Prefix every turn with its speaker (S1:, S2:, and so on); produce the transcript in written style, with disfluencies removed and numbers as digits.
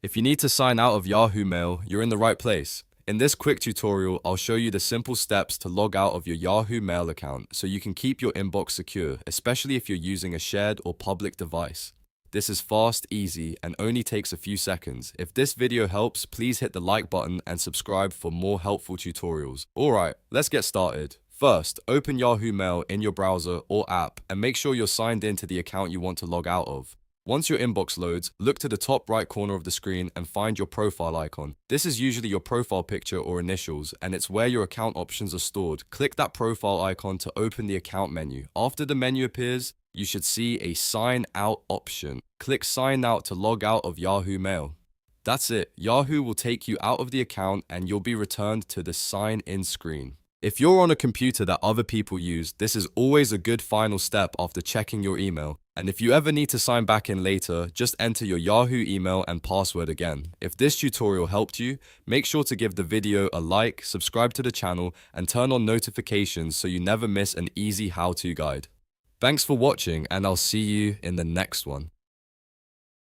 S1: If you need to sign out of Yahoo Mail, you're in the right place. In this quick tutorial, I'll show you the simple steps to log out of your Yahoo Mail account so you can keep your inbox secure, especially if you're using a shared or public device. This is fast, easy, and only takes a few seconds. If this video helps, please hit the like button and subscribe for more helpful tutorials. Alright, let's get started. First, open Yahoo Mail in your browser or app and make sure you're signed in to the account you want to log out of. Once your inbox loads, look to the top right corner of the screen and find your profile icon. This is usually your profile picture or initials, and it's where your account options are stored. Click that profile icon to open the account menu. After the menu appears, you should see a sign out option. Click sign out to log out of Yahoo Mail. That's it. Yahoo will take you out of the account and you'll be returned to the sign in screen. If you're on a computer that other people use, this is always a good final step after checking your email. And if you ever need to sign back in later, just enter your Yahoo email and password again. If this tutorial helped you, make sure to give the video a like, subscribe to the channel, and turn on notifications so you never miss an easy how-to guide. Thanks for watching, and I'll see you in the next one.